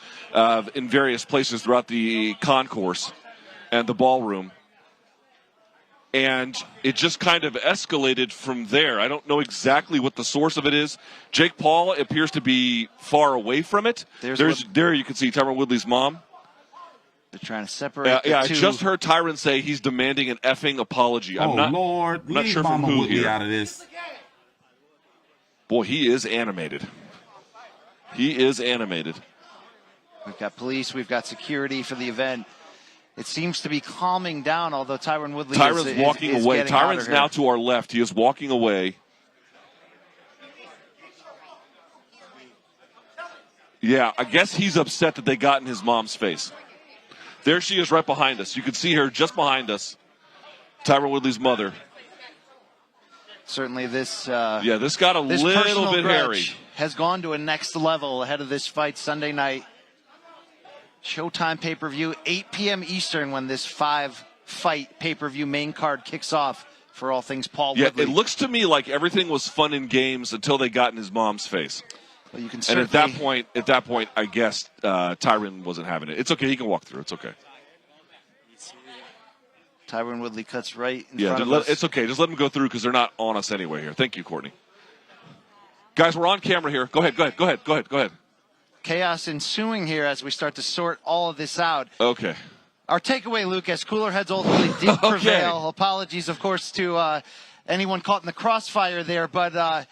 in various places throughout the concourse and the ballroom. And it just kind of escalated from there. I don't know exactly what the source of it is. Jake Paul appears to be far away from it. There you can see Tyron Woodley's mom. They're trying to separate the two. I just heard Tyron say he's demanding an effing apology. Lord, I'm not leave sure from Mama who Woodley here. out of this. Boy, he is animated. He is animated. We've got police, we've got security for the event. It seems to be calming down, although Tyron Woodley is walking is away. getting out of Tyron's here. now to our left. He is walking away. Yeah, I guess he's upset that they got in his mom's face. There she is right behind us. You can see her just behind us. Tyron Woodley's mother. Certainly this this got a little bit hairy. Has gone to a next level ahead of this fight Sunday night. Showtime pay-per-view, 8 p.m. Eastern when this 5-fight pay-per-view main card kicks off for all things Paul Woodley. It looks to me like everything was fun and games until they got in his mom's face. Well, you can and at that point, I guess Tyron wasn't having it. It's okay. He can walk through. It's okay. Tyron Woodley cuts right in front of us. It's okay. Just let him go through because they're not on us anyway here. Thank you, Courtney. Guys, we're on camera here. Go ahead. Chaos ensuing here as we start to sort all of this out. Okay. Our takeaway, Lucas, cooler heads ultimately did prevail. Apologies, of course, to anyone caught in the crossfire there, but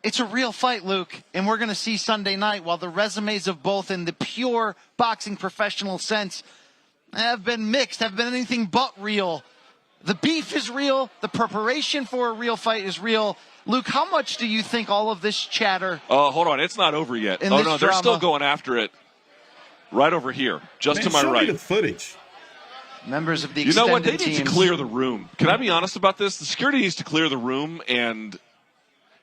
it's a real fight, Luke, and we're going to see Sunday night while the resumes of both in the pure boxing professional sense have been mixed, have been anything but real. The beef is real. The preparation for a real fight is real. Luke, how much do you think all of this chatter... hold on. It's not over yet. They're still going after it right over here, just to my show right. Me the footage. Members of the You know what? They extended need to teams. clear the room. Can I be honest about this? The security needs to clear the room and...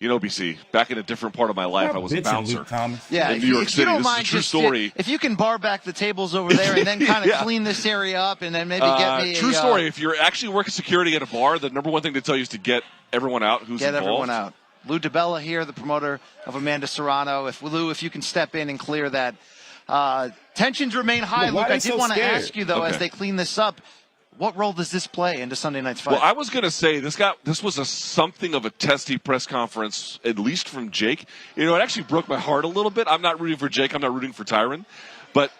You know, BC, back in a different part of my life, I was a bouncer Yeah, in New York if City. you don't This mind, is a true just, story. If you can bar back the tables over there and then kind of clean this area up and then maybe get me True story. If you're actually working security at a bar, the number one thing they tell you is to get everyone out who's get involved. everyone out. Lou DiBella here, the promoter of Amanda Serrano. If you can step in and clear that. Tensions remain high, Well, why Luke. they I did so want to scared? ask you, though, as they clean this up, what role does this play into Sunday night's fight? Well, I was going to say this was something of a testy press conference, at least from Jake. You know, it actually broke my heart a little bit. I'm not rooting for Jake. I'm not rooting for Tyron. But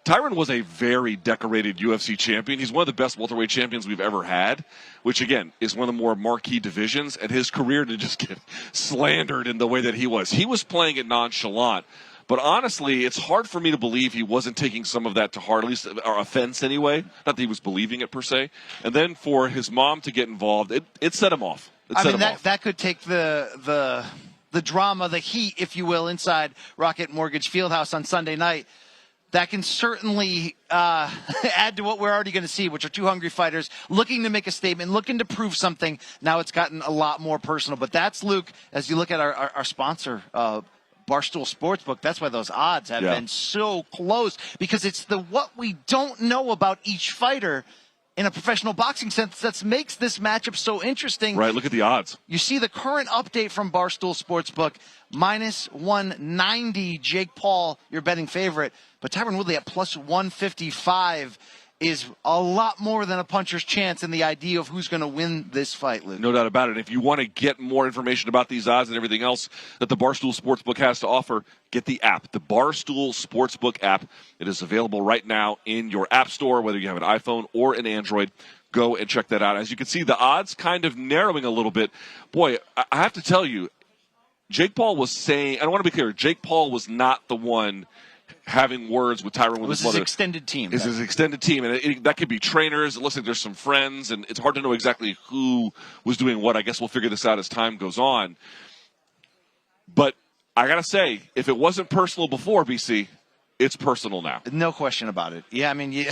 Tyron was a very decorated UFC champion. He's one of the best welterweight champions we've ever had, which, again, is one of the more marquee divisions. And his career to just get slandered in the way that he was. He was playing it nonchalant. But honestly, it's hard for me to believe he wasn't taking some of that to heart, at least or offense anyway. Not that he was believing it per se. And then for his mom to get involved, it set him off. That could take the drama, the heat, if you will, inside Rocket Mortgage FieldHouse on Sunday night. That can certainly add to what we're already going to see, which are two hungry fighters looking to make a statement, looking to prove something. Now it's gotten a lot more personal. But that's, Luke, as you look at our sponsor, Barstool Sportsbook. That's why those odds have been so close, because it's the what we don't know about each fighter in a professional boxing sense that makes this matchup so interesting. Right, look at the odds. You see the current update from Barstool Sportsbook, minus 190, Jake Paul, your betting favorite. But Tyron Woodley at plus 155 is a lot more than a puncher's chance in the idea of who's going to win this fight, Luke. No doubt about it. If you want to get more information about these odds and everything else that the Barstool Sportsbook has to offer, get the app, the Barstool Sportsbook app. It is available right now in your app store, whether you have an iPhone or an Android. Go and check that out. As you can see, the odds kind of narrowing a little bit. Boy, I have to tell you, Jake Paul was saying, I want to be clear, Jake Paul was not the one having words with Tyron Woodley. It was his extended team. It's his extended team, and that could be trainers. It looks like there's some friends, and it's hard to know exactly who was doing what. I guess we'll figure this out as time goes on. But I got to say, if it wasn't personal before, BC, it's personal now. No question about it. Yeah, I mean,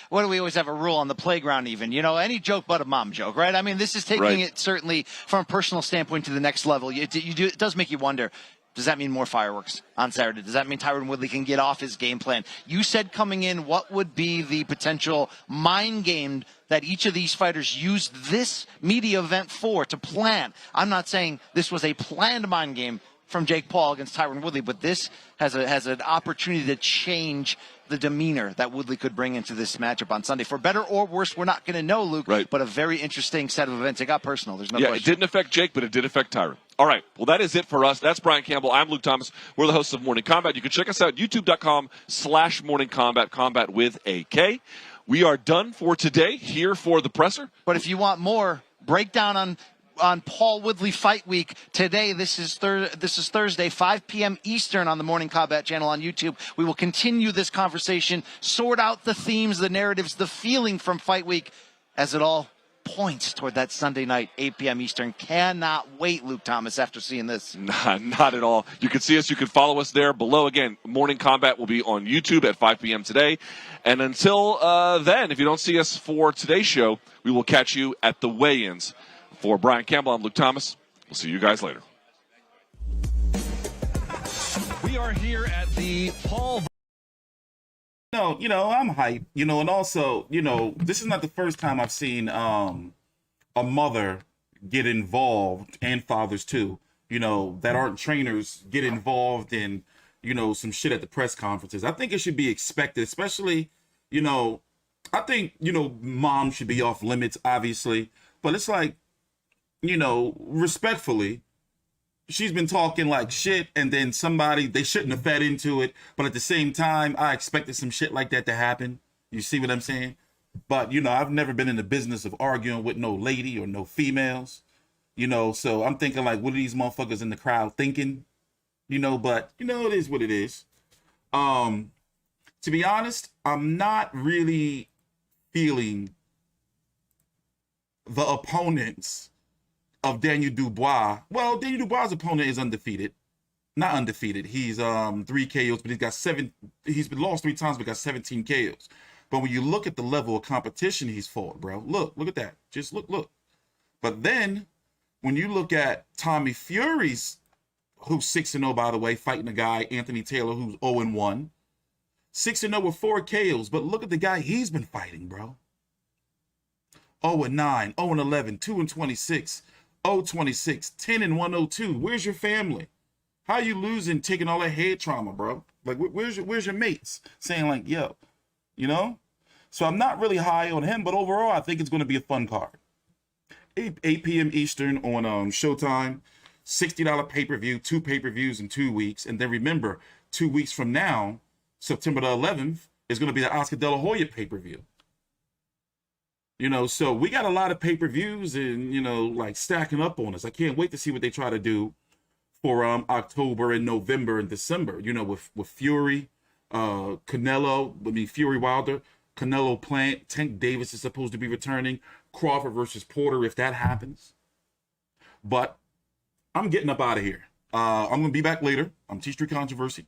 what do we always have a rule on the playground even? You know, any joke but a mom joke, right? I mean, this is taking it certainly from a personal standpoint to the next level. It does make you wonder, does that mean more fireworks on Saturday? Does that mean Tyron Woodley can get off his game plan? You said coming in, what would be the potential mind game that each of these fighters used this media event for, to plan? I'm not saying this was a planned mind game from Jake Paul against Tyron Woodley, but this has an opportunity to change the demeanor that Woodley could bring into this matchup on Sunday. For better or worse, we're not going to know, Luke, but a very interesting set of events. It got personal. There's no question. It didn't affect Jake, but it did affect Tyron. All right, well, that is it for us. That's Brian Campbell. I'm Luke Thomas. We're the hosts of Morning Combat. You can check us out at youtube.com/Morning Combat, combat with a K. We are done for today here for the presser. But if you want more breakdown on Paul Woodley Fight Week today, this is Thursday, 5 p.m. Eastern on the Morning Combat channel on YouTube. We will continue this conversation, sort out the themes, the narratives, the feeling from Fight Week as it all points toward that Sunday night, 8 p.m. Eastern. Cannot wait, Luke Thomas, after seeing this. Not at all. You can see us. You can follow us there below. Again, Morning Combat will be on YouTube at 5 p.m. today. And until then, if you don't see us for today's show, we will catch you at the weigh-ins. For Brian Campbell, I'm Luke Thomas. We'll see you guys later. We are here at the Paul. No, I'm hyped, and also, this is not the first time I've seen a mother get involved, and fathers too, that aren't trainers, get involved in, some shit at the press conferences. I think it should be expected, especially, I think, mom should be off limits, obviously, but it's like, respectfully, she's been talking like shit, and then they shouldn't have fed into it. But at the same time, I expected some shit like that to happen. You see what I'm saying? But, I've never been in the business of arguing with no lady or no females, so I'm thinking like, what are these motherfuckers in the crowd thinking? But, it is what it is. To be honest, I'm not really feeling the opponents of Daniel Dubois. Well, Daniel Dubois' opponent is undefeated. Not undefeated. He's 3 KOs, but he's been lost 3 times, but got 17 KOs. But when you look at the level of competition he's fought, bro, look at that. Just look. But then when you look at Tommy Fury's, who's 6-0, by the way, fighting a guy, Anthony Taylor, who's 0-1. 6-0 with 4 KOs. But look at the guy he's been fighting, bro. 0-9, 0-11, 2-26. 0-26, 10-102. Where's your family? How you losing, taking all that head trauma, bro? Like, where's your mates saying like, yo, So I'm not really high on him, but overall, I think it's going to be a fun card. 8 p.m. Eastern on Showtime. $60 pay-per-view, 2 pay-per-views in 2 weeks. And then remember, 2 weeks from now, September the 11th, is going to be the Oscar De La Hoya pay-per-view. So we got a lot of pay-per-views and, like stacking up on us. I can't wait to see what they try to do for October and November and December, with Fury, Canelo, Fury Wilder, Canelo Plant, Tank Davis is supposed to be returning, Crawford versus Porter if that happens. But I'm getting up out of here. I'm going to be back later. I'm T Street Controversy.